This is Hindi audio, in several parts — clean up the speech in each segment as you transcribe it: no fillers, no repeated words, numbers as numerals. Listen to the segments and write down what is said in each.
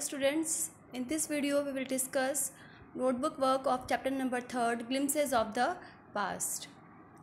students, in this video we will discuss notebook work of chapter number 3, Glimpses of the Past.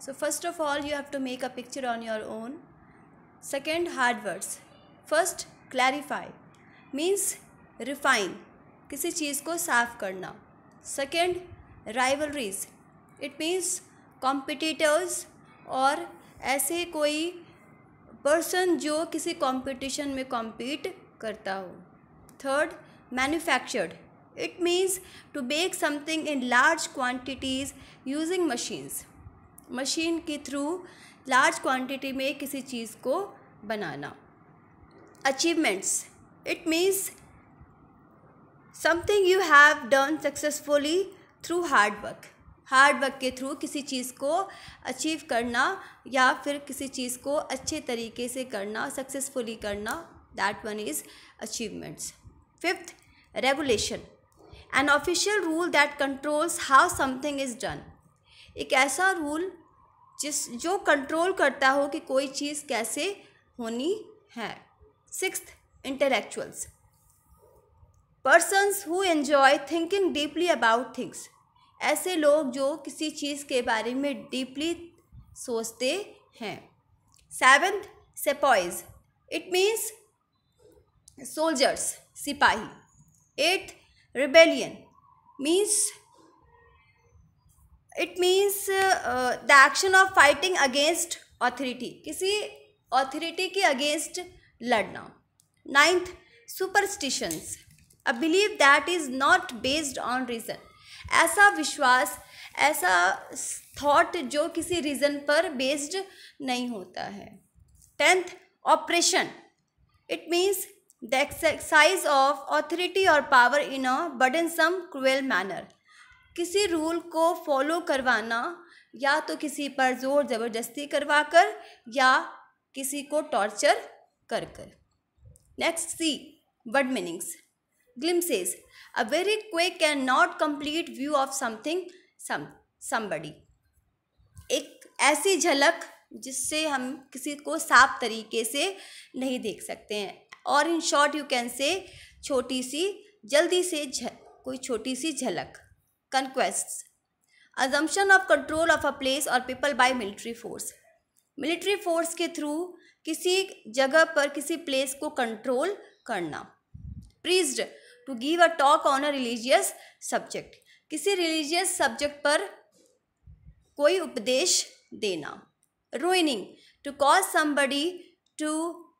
So first of all, you have to make a picture on your own. Second, hard words. First, clarify means refine, किसी चीज़ को साफ करना. Second, rivalries, it means competitors और ऐसे कोई पर्सन जो किसी कंपटीशन में कॉम्पीट करता हो. Third, manufactured, it means to make something in large quantities using machines, machine के थ्रू लार्ज क्वांटिटी में किसी चीज़ को बनाना. Achievements, it means something you have done successfully through hard work, hard work के थ्रू किसी चीज़ को अचीव करना या फिर किसी चीज़ को अच्छे तरीके से करना, सक्सेसफुली करना, that one is achievements. Fifth, regulation, an official rule that controls how something is done, एक ऐसा रूल जो कंट्रोल करता हो कि कोई चीज़ कैसे होनी है. Sixth, intellectuals, persons who enjoy thinking deeply about things, ऐसे लोग जो किसी चीज़ के बारे में डीपली सोचते हैं. सेवन्थ, सेपॉइज, इट मीन्स सोल्जर्स, सिपाही. Eighth, rebellion, it means the action of fighting against authority, किसी ऑथोरिटी के अगेंस्ट लड़ना. Ninth, superstitions, a believe that is not based on reason, ऐसा विश्वास, ऐसा थॉट जो किसी रीज़न पर बेस्ड नहीं होता है. Tenth, oppression, it means the exercise of authority और power in a burdensome cruel manner, किसी रूल को फॉलो करवाना या तो किसी पर जोर ज़बरदस्ती करवा कर या किसी को टॉर्चर कर कर. Next, C word meanings. glimpses, a very quick and not complete view of somebody, एक ऐसी झलक जिससे हम किसी को साफ तरीके से नहीं देख सकते हैं. और in short you can say छोटी सी, जल्दी से कोई छोटी सी झलक. कंक्वेस्ट्स, assumption of control of a place or people by military force, military force के थ्रू किसी जगह पर किसी प्लेस को कंट्रोल करना. Preach, to give a talk on a religious subject, किसी रिलीजियस सब्जेक्ट पर कोई उपदेश देना. Ruining, to cause somebody to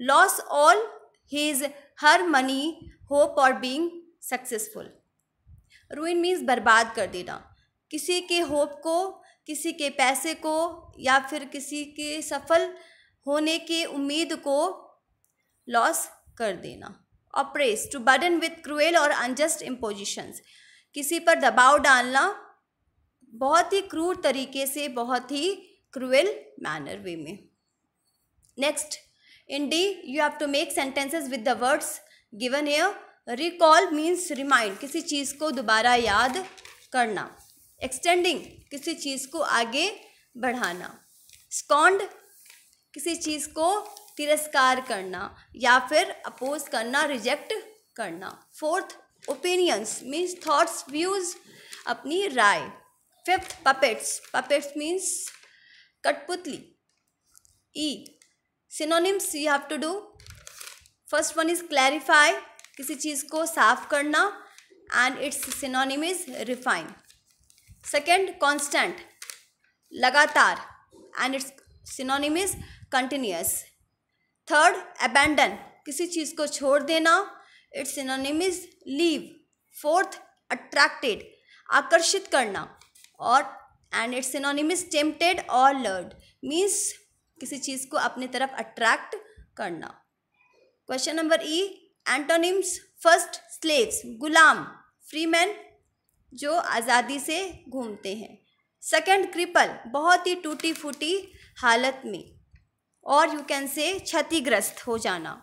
lose all his her money hope और बीइंग सक्सेसफुल. रुइन मीन्स बर्बाद कर देना, किसी के होप को, किसी के पैसे को या फिर किसी के सफल होने की उम्मीद को लॉस कर देना. Oppress, to burden with cruel or unjust impositions, किसी पर दबाव डालना बहुत ही क्रूर तरीके से, बहुत ही क्रूएल मैनर वे में. Next, in D you have to make sentences with the words given here. Recall means remind, किसी चीज़ को दोबारा याद करना. एक्सटेंडिंग, किसी चीज़ को आगे बढ़ाना. स्कॉन्ड, किसी चीज़ को तिरस्कार करना या फिर अपोज करना, रिजेक्ट करना. Fourth, opinions means thoughts, views, अपनी राय. फिफ्थ, पपेट्स, पपेट्स मीन्स कठपुतली. E, synonyms you have to do. First one is clarify, किसी चीज़ को साफ करना, and its synonym is refine. Second, constant, लगातार, and its synonym is continuous. Third, abandon, किसी चीज़ को छोड़ देना, its synonym is leave. Fourth, attracted, आकर्षित करना, और and its synonym is tempted और लर्ड, मीन्स किसी चीज़ को अपने तरफ अट्रैक्ट करना. Question number E, antonyms. First, slaves, गुलाम, फ्री मैन जो आज़ादी से घूमते हैं. सेकेंड, क्रिपल, बहुत ही टूटी फूटी हालत में, और यू कैन से क्षतिग्रस्त हो जाना.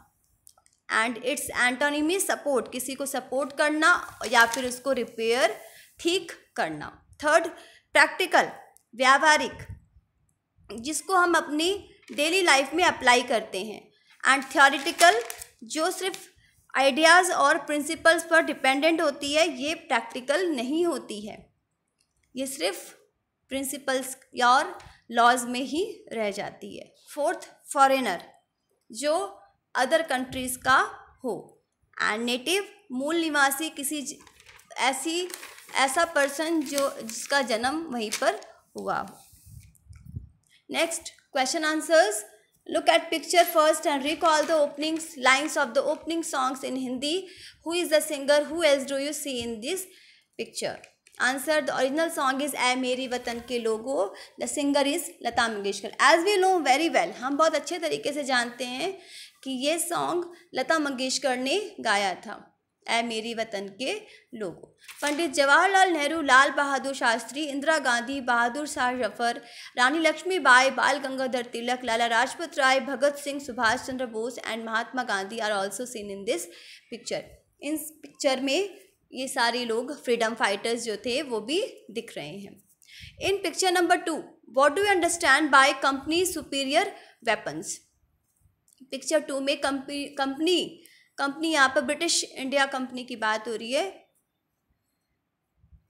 And it's antonym is support, किसी को सपोर्ट करना या फिर उसको रिपेयर, ठीक करना. थर्ड, प्रैक्टिकल, व्यावहारिक, जिसको हम अपनी डेली लाइफ में अप्लाई करते हैं. एंड थ्योरेटिकल, जो सिर्फ आइडियाज़ और प्रिंसिपल्स पर डिपेंडेंट होती है, ये प्रैक्टिकल नहीं होती है, ये सिर्फ प्रिंसिपल्स और लॉज में ही रह जाती है। फोर्थ, फॉरेनर, जो अदर कंट्रीज़ का हो। एंड नेटिव, मूल निवासी, किसी ऐसा पर्सन जिसका जन्म वहीं पर हुआ हो। Next, question answers. Look at picture first and recall the opening lines of the opening songs in Hindi. Who is the singer? Who else do you see in this picture? Answer, the original song is ऐ मेरी वतन के लोगों. The singer is Lata Mangeshkar. As we know very well, हम बहुत अच्छे तरीके से जानते हैं कि ये सॉन्ग लता मंगेशकर ने गाया था, ऐ मेरी वतन के लोगों। Pandit Jawaharlal Nehru, Lal Bahadur Shastri, Indira Gandhi, Bahadur Shah Zafar, Rani Lakshmibai, Bal Gangadhar Tilak, Lala Lajpat Rai, Bhagat Singh, Subhash Chandra Bose and Mahatma Gandhi are also seen in this picture. इन पिक्चर में ये सारे लोग फ्रीडम फाइटर्स जो थे वो भी दिख रहे हैं। इन picture number 2, what do you understand by company superior weapons? Picture 2 में कंपनी यहाँ पर ब्रिटिश इंडिया कंपनी की बात हो रही है,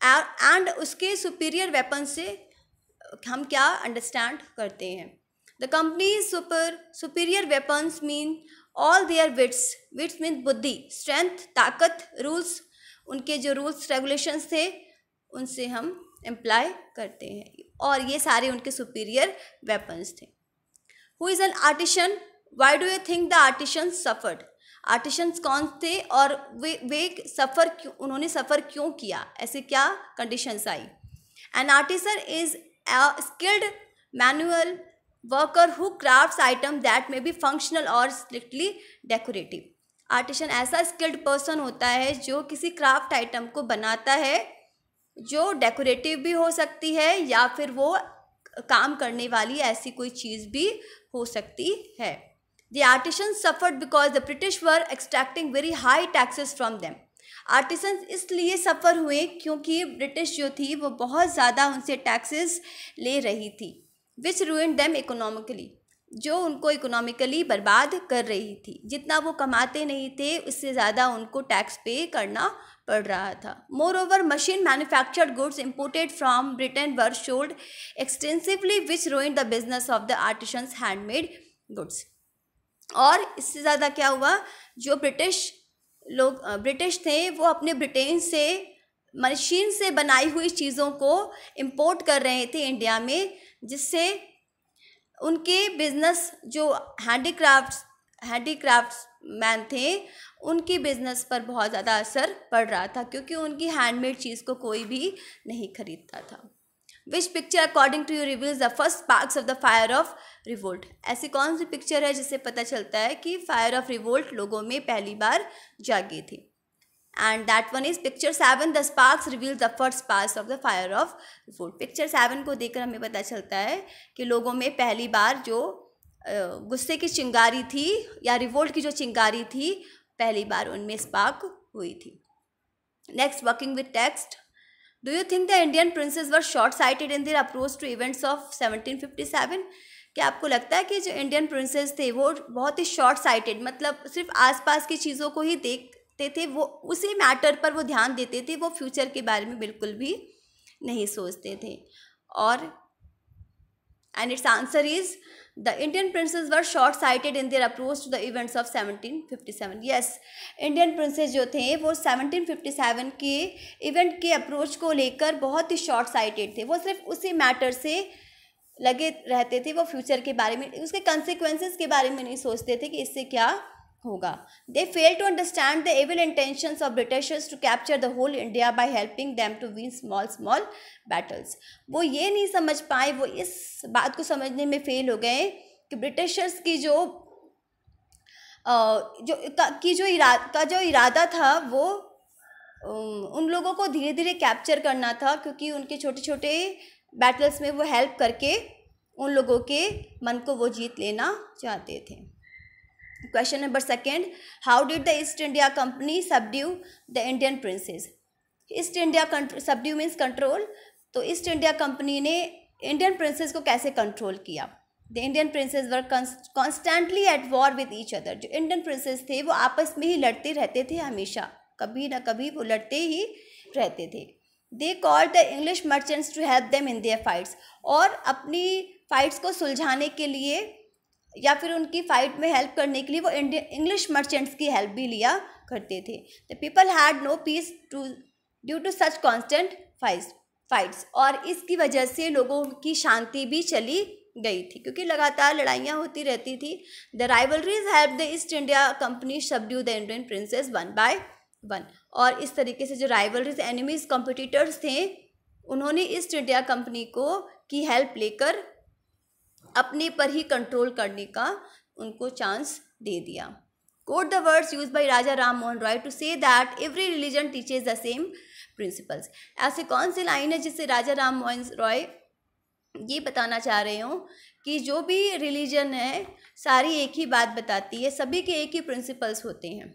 एंड उसके सुपीरियर वेपन से हम क्या अंडरस्टैंड करते हैं? The company superior weapons mean all their wits mean बुद्धि, स्ट्रेंथ, ताकत, रूल्स, उनके जो रूल्स रेगुलेशंस थे उनसे हम एम्प्लॉय करते हैं, और ये सारे उनके सुपीरियर वेपन्स थे। Who is an artisan? Why do you think the artisan suffered? Artisans कौन थे और उन्होंने सफ़र क्यों किया, ऐसे क्या कंडीशंस आई? An artisan is a skilled manual worker who crafts item that may be functional or strictly decorative. Artisan ऐसा स्किल्ड पर्सन होता है जो किसी क्राफ्ट आइटम को बनाता है जो डेकोरेटिव भी हो सकती है या फिर वो काम करने वाली ऐसी कोई चीज़ भी हो सकती है। The artisans suffered because the British were extracting very high taxes from them. Artisans इसलिए सफ़र हुए क्योंकि ब्रिटिश जो थी वो बहुत ज़्यादा उनसे टैक्सेस ले रही थी, विच ruined them economically, जो उनको इकोनॉमिकली बर्बाद कर रही थी। जितना वो कमाते नहीं थे उससे ज़्यादा उनको टैक्स पे करना पड़ रहा था। More over, machine manufactured goods imported from Britain were sold extensively which ruined the business of the artisans handmade goods. और इससे ज़्यादा क्या हुआ, जो ब्रिटिश थे वो अपने ब्रिटेन से मशीन से बनाई हुई चीज़ों को इंपोर्ट कर रहे थे इंडिया में, जिससे उनके बिजनेस जो हैंडीक्राफ्ट्स मैन थे उनकी बिजनेस पर बहुत ज़्यादा असर पड़ रहा था, क्योंकि उनकी हैंडमेड चीज़ को कोई भी नहीं खरीदता था। Which picture according to you reveals the first sparks of the fire of revolt? ऐसी कौन सी पिक्चर है जिससे पता चलता है कि फायर ऑफ रिवोल्ट लोगों में पहली बार जागी थी? And that one is picture 7, the sparks reveals the first sparks of the fire of revolt. Picture 7 को देखकर हमें पता चलता है कि लोगों में पहली बार जो गुस्से की चिंगारी थी या रिवोल्ट की जो चिंगारी थी पहली बार उनमें स्पार्क हुई थी। Next, working with text. Do you think the Indian princes were short-sighted in their approach to events of 1757? क्या आपको लगता है कि जो इंडियन प्रिंसेस थे वो बहुत ही शॉर्ट साइटेड, मतलब सिर्फ आसपास की चीज़ों को ही देखते थे, वो उसी मैटर पर वो ध्यान देते थे, वो फ्यूचर के बारे में बिल्कुल भी नहीं सोचते थे? और and its answer is the Indian princes were short sighted in their approach to the events of 1757। Yes, Indian princes जो थे वो 1757 के इवेंट के अप्रोच को लेकर बहुत ही शॉर्ट साइटेड थे। वो सिर्फ उसी मैटर से लगे रहते थे, वो फ्यूचर के बारे में, उसके कंसिक्वेंसेस के बारे में नहीं सोचते थे कि इससे क्या होगा। They fail to understand the evil intentions of Britishers to capture the whole India by helping them to win small battles. वो ये नहीं समझ पाए, वो इस बात को समझने में फेल हो गए कि ब्रिटिशर्स की जो इरादा था वो उन लोगों को धीरे धीरे कैप्चर करना था, क्योंकि उनके छोटे छोटे बैटल्स में वो हेल्प करके उन लोगों के मन को वो जीत लेना चाहते थे। Question number 2, how did the east India company subdue the Indian princess? East India subdue means control, तो ईस्ट इंडिया कंपनी ने इंडियन प्रिंसेस को कैसे कंट्रोल किया? The Indian princes were constantly at war with each other. जो इंडियन प्रिंसेस थे वो आपस में ही लड़ते रहते थे, हमेशा कभी ना कभी वो लड़ते ही रहते थे। They called the English merchants to help them in their fights, और अपनी फाइट्स को सुलझाने के लिए या फिर उनकी फाइट में हेल्प करने के लिए वो इंग्लिश मर्चेंट्स की हेल्प भी लिया करते थे। The people had no peace due to such constant fights, और इसकी वजह से लोगों की शांति भी चली गई थी, क्योंकि लगातार लड़ाइयाँ होती रहती थी। The rivalries help the east India company subdue the Indian princess one by one, और इस तरीके से जो राइवलरीज एनिमीज कॉम्पिटिटर्स थे उन्होंने ईस्ट इंडिया कंपनी को की हेल्प लेकर अपने पर ही कंट्रोल करने का उनको चांस दे दिया। Quote the words use by Raja Ram Mohan Roy to say that every religion teaches the same principles. ऐसे कौन सी लाइन है जिससे राजा राम मोहन रॉय ये बताना चाह रहे हो कि जो भी रिलीजन है सारी एक ही बात बताती है, सभी के एक ही प्रिंसिपल्स होते हैं।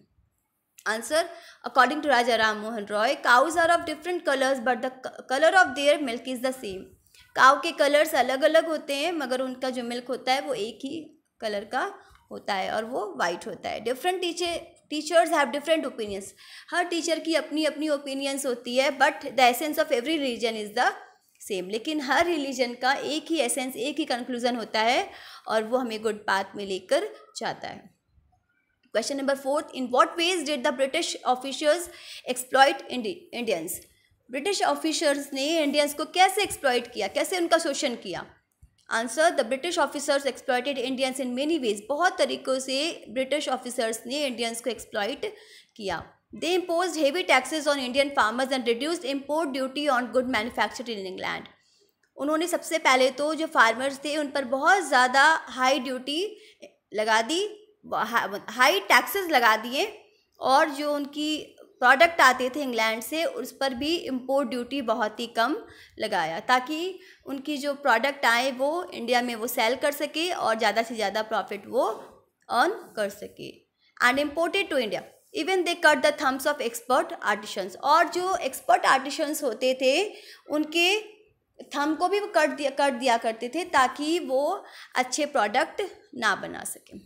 Answer, according to Raja Ram Mohan Roy, cows are of different colours but the colour of their milk is the same. Cow के कलर्स अलग अलग होते हैं मगर उनका जो मिल्क होता है वो एक ही कलर का होता है और वो वाइट होता है। Different teachers have different opinions. Her teacher की अपनी अपनी ओपिनियंस होती है, but the essence of every religion is the same. लेकिन हर रिलीजन का एक ही एसेंस, एक ही कंक्लूजन होता है और वो हमें गुड पाथ में लेकर जाता है। Question number 4, in what ways did the British officers exploit Indians. British officers ने इंडियंस को कैसे एक्सप्लॉइट किया, कैसे उनका शोषण किया। Answer, the British officers exploited Indians in many ways. बहुत तरीक़ों से ब्रिटिश ऑफिसर्स ने इंडियंस को एक्सप्लॉइट किया। They imposed heavy taxes on Indian farmers and reduced import duty on good manufactured in England. उन्होंने सबसे पहले तो जो फार्मर्स थे उन पर बहुत ज़्यादा हाई ड्यूटी लगा दी, हाई टैक्सेस लगा दिए, और जो उनकी प्रोडक्ट आते थे इंग्लैंड से उस पर भी इम्पोर्ट ड्यूटी बहुत ही कम लगाया, ताकि उनकी जो प्रोडक्ट आए वो इंडिया में वो सेल कर सके और ज़्यादा से ज़्यादा प्रॉफिट वो अर्न कर सके। And imported to India even they cut the thumbs of expert artisans. और जो एक्सपर्ट आर्टिशंस होते थे उनके थम को भी वो कट दिया करते थे ताकि वो अच्छे प्रोडक्ट ना बना सकें।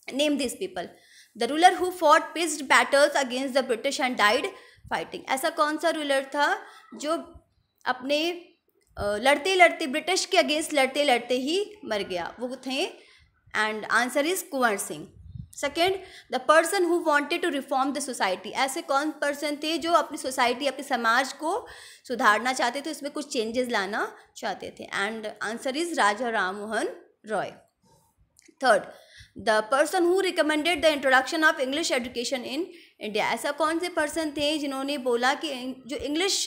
Name this people. The ruler who fought pitched battles against the British and died fighting. ऐसा कौन सा रूलर था जो अपने लड़ते लड़ते ब्रिटिश के अगेंस्ट लड़ते लड़ते ही मर गया, वो थे, and answer is Kunwar Singh. Second, the person who wanted to reform the society. ऐसे कौन पर्सन थे जो अपनी सोसाइटी, अपने समाज को सुधारना चाहते थे, उसमें कुछ चेंजेस लाना चाहते थे, and answer is Raja Ram Mohan Roy. Third, the person who recommended the introduction of English education in India. ऐसा कौन से पर्सन थे जिन्होंने बोला कि जो इंग्लिश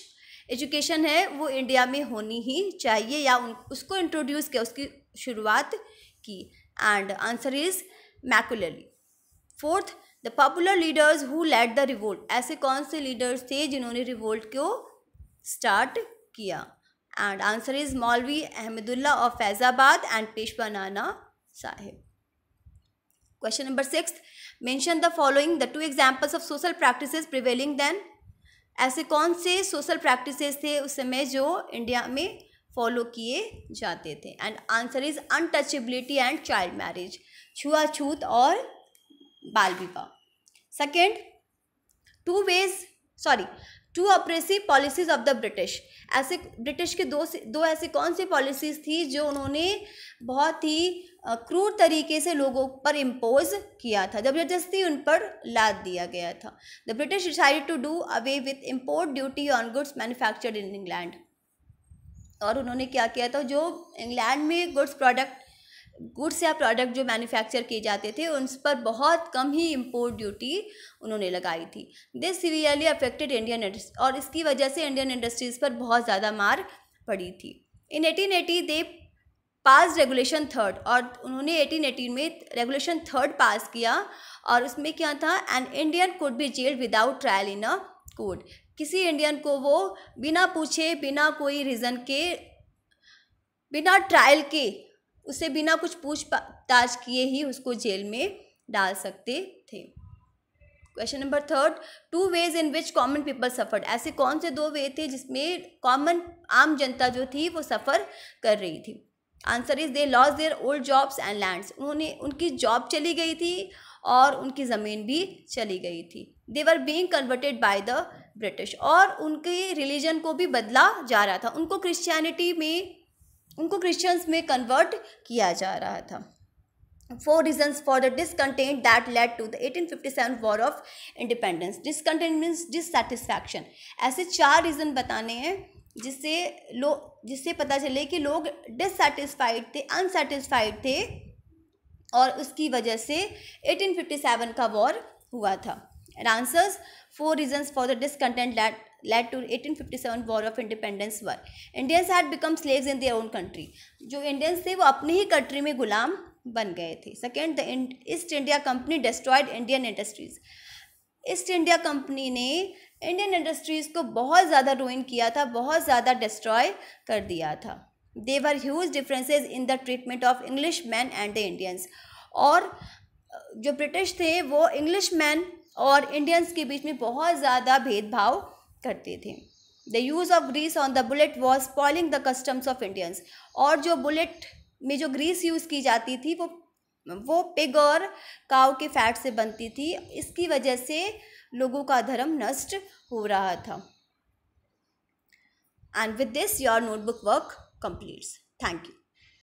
एजुकेशन है वो इंडिया में होनी ही चाहिए, या उसको इंट्रोड्यूस किया, उसकी शुरुआत की, एंड आंसर इज मैकुलरी। Fourth, the popular leaders who led the revolt. ऐसे कौन से लीडर्स थे जिन्होंने रिवोल्ट को स्टार्ट किया, एंड आंसर इज मौलवी Ahmadullah of Faizabad and Peshwa Nana Sahib. Question number 6, mention the following the 2 examples of social practices prevailing then। ऐसे कौन से सोशल प्रैक्टिसेस थे उस समय जो इंडिया में फॉलो किए जाते थे, and answer is untouchability and child marriage, छुआछूत और बाल विवाह। Second, two oppressive policies of the British. ऐसे ब्रिटिश के दो ऐसे कौन सी पॉलिसीज़ थी जो उन्होंने बहुत ही क्रूर तरीके से लोगों पर इम्पोज किया था, ज़बरदस्ती उन पर लाद दिया गया था। The British decided to do away with import duty on goods manufactured in England. और उन्होंने क्या किया था, जो इंग्लैंड में गुड्स या प्रोडक्ट जो मैन्युफैक्चर किए जाते थे उन पर बहुत कम ही इम्पोर्ट ड्यूटी उन्होंने लगाई थी। This severely affected Indian industry, और इसकी वजह से इंडियन इंडस्ट्रीज़ पर बहुत ज़्यादा मार पड़ी थी। इन 1880 दे पास रेगुलेशन 3, और उन्होंने 1818 में रेगुलेशन 3 पास किया, और उसमें क्या था, an Indian could be gelled without trial in a court. किसी इंडियन को वो बिना पूछे, बिना कोई रीज़न के, बिना ट्रायल के, उसे बिना कुछ पूछताछ किए ही उसको जेल में डाल सकते थे। Question number 3, 2 ways in which common people suffered. ऐसे कौन से 2 वे थे जिसमें कॉमन आम जनता जो थी वो सफ़र कर रही थी। Answer is they loss their old jobs and lands, उनकी जॉब चली गई थी और उनकी ज़मीन भी चली गई थी। They were being converted by the British, और उनके रिलीजन को भी बदला जा रहा था, उनको क्रिश्चियंस में कन्वर्ट किया जा रहा था। 4 reasons for the discontent that led to the 1857 War of Independence. Discontent means dissatisfaction. ऐसे 4 रीज़न बताने हैं जिससे पता चले कि लोग डिससेटिस्फाइड थे, अनसेटिस्फाइड थे, और उसकी वजह से 1857 का वॉर हुआ था। And answers, 4 reasons for the discontent that led to 1857 War of Independence were: Indians had become slaves in their own country. जो इंडियंस थे वो अपनी ही कंट्री में गुलाम बन गए थे। Second, the east India company destroyed Indian industries. East India company ने इंडियन इंडस्ट्रीज़ को बहुत ज़्यादा रूइन किया था, बहुत ज़्यादा डिस्ट्रॉय कर दिया था। There were huge differences in the treatment of English man and the Indians, और जो ब्रिटिश थे वो इंग्लिश मैन और इंडियंस के बीच में बहुत ज़्यादा भेदभाव करते थे। The use of grease on the bullet was spoiling the customs of Indians, और जो बुलेट में जो ग्रीस यूज़ की जाती थी वो पिग और काऊ के फैट से बनती थी, इसकी वजह से लोगों का धर्म नष्ट हो रहा था। And with this your notebook work completes. Thank you.